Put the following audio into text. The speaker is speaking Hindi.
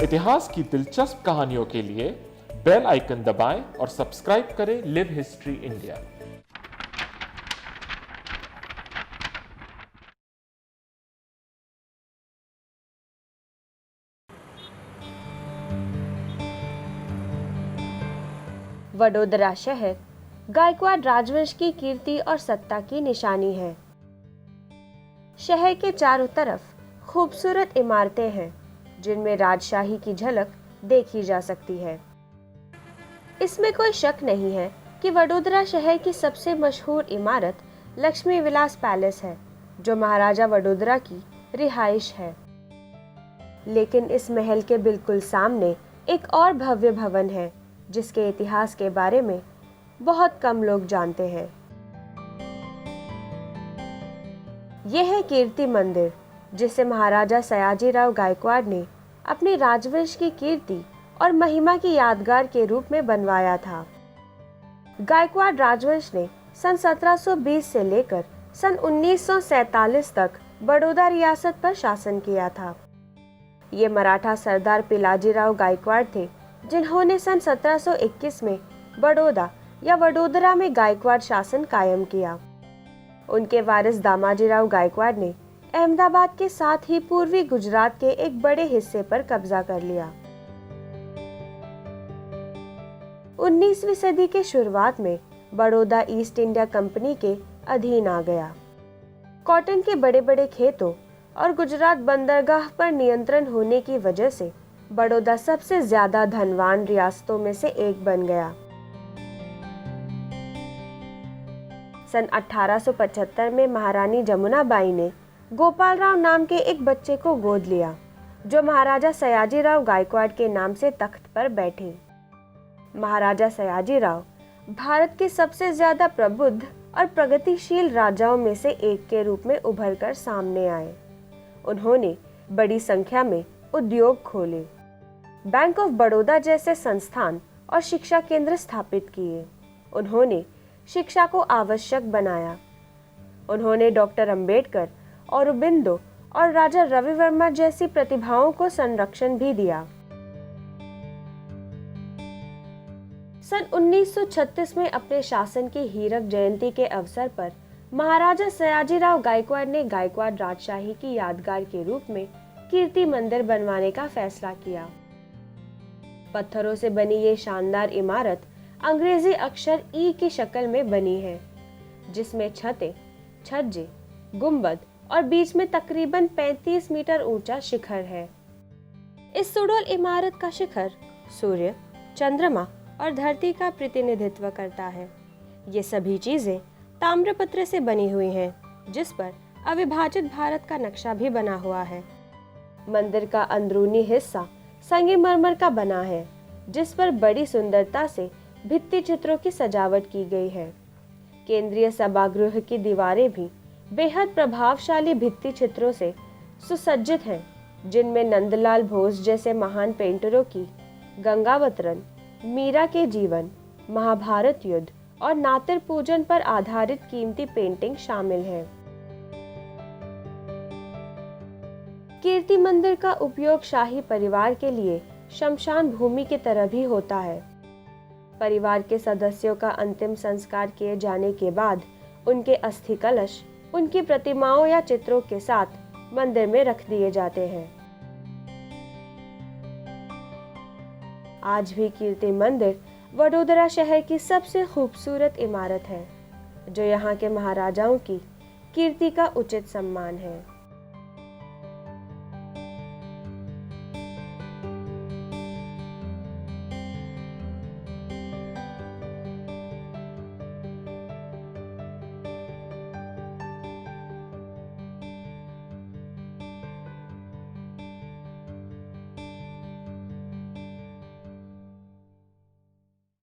इतिहास की दिलचस्प कहानियों के लिए बेल आइकन दबाएं और सब्सक्राइब करें लिव हिस्ट्री इंडिया। वडोदरा शहर गायकवाड़ राजवंश की कीर्ति और सत्ता की निशानी है। शहर के चारों तरफ खूबसूरत इमारतें हैं जिनमें राजशाही की झलक देखी जा सकती है। इसमें कोई शक नहीं है कि वडोदरा शहर की सबसे मशहूर इमारत लक्ष्मी विलास पैलेस है, जो महाराजा वडोदरा की रिहाइश है। लेकिन इस महल के बिल्कुल सामने एक और भव्य भवन है जिसके इतिहास के बारे में बहुत कम लोग जानते हैं। यह है कीर्ति मंदिर, जिसे महाराजा सयाजीराव गायकवाड़ ने अपने राजवंश की कीर्ति और महिमा की यादगार के रूप में बनवाया था। गायकवाड़ राजवंश ने सन 1720 से लेकर सन 1947 तक बड़ौदा रियासत पर शासन किया था। ये मराठा सरदार पिलाजीराव गायकवाड़ थे जिन्होंने सन 1721 में बड़ौदा या वडोदरा में गायकवाड़ शासन कायम किया। उनके वारिस दामाजीराव गायकवाड़ ने अहमदाबाद के साथ ही पूर्वी गुजरात के एक बड़े हिस्से पर कब्जा कर लिया। 19वीं सदी के शुरुआत में बड़ौदा ईस्ट इंडिया कंपनी के अधीन आ गया। कॉटन के बड़े बड़े खेतों और गुजरात बंदरगाह पर नियंत्रण होने की वजह से बड़ौदा सबसे ज्यादा धनवान रियासतों में से एक बन गया। सन 1875 में महारानी जमुनाबाई ने गोपाल राव नाम के एक बच्चे को गोद लिया, जो महाराजा सयाजीराव गायकवाड़ के नाम से तख्त पर बैठे। महाराजा सयाजीराव भारत के सबसे ज्यादा प्रबुद्ध और प्रगतिशील राजाओं में से एक के रूप में उभर कर सामने आए। उन्होंने बड़ी संख्या में उद्योग खोले, बैंक ऑफ बड़ौदा जैसे संस्थान और शिक्षा केंद्र स्थापित किए। उन्होंने शिक्षा को आवश्यक बनाया। उन्होंने डॉक्टर अंबेडकर, औरोबिंदो और राजा रवि वर्मा जैसी प्रतिभाओं को संरक्षण भी दिया। सन 1936 में अपने शासन की हीरक जयंती के अवसर पर महाराजा सयाजीराव गायकवाड़ ने गायकवाड़ राजशाही की यादगार के रूप में कीर्ति मंदिर बनवाने का फैसला किया। पत्थरों से बनी ये शानदार इमारत अंग्रेजी अक्षर ई की शक्ल में बनी है, जिसमें छतें, छज्जे, गुंबद और बीच में तकरीबन 35 मीटर ऊंचा शिखर है। इस सुडौल इमारत का शिखर सूर्य, चंद्रमा और धरती का प्रतिनिधित्व करता है। ये सभी चीजें ताम्रपत्र से बनी हुई हैं, जिस पर अविभाजित भारत का नक्शा भी बना हुआ है। मंदिर का अंदरूनी हिस्सा संगमरमर का बना है, जिस पर बड़ी सुंदरता से भित्ति चित्रों की सजावट की गई है। केंद्रीय सभागृह की दीवारें भी बेहद प्रभावशाली भित्ति चित्रों से सुसज्जित हैं, जिनमें नंदलाल बोस जैसे महान पेंटरों की गंगावतरण, मीरा के जीवन, महाभारत युद्ध और नातिर पूजन पर आधारित कीमती पेंटिंग शामिल है। कीर्ति मंदिर का उपयोग शाही परिवार के लिए शमशान भूमि की तरह भी होता है। परिवार के सदस्यों का अंतिम संस्कार किए जाने के बाद उनके अस्थि कलश उनकी प्रतिमाओं या चित्रों के साथ मंदिर में रख दिए जाते हैं। आज भी कीर्ति मंदिर वडोदरा शहर की सबसे खूबसूरत इमारत है, जो यहाँ के महाराजाओं की कीर्ति का उचित सम्मान है।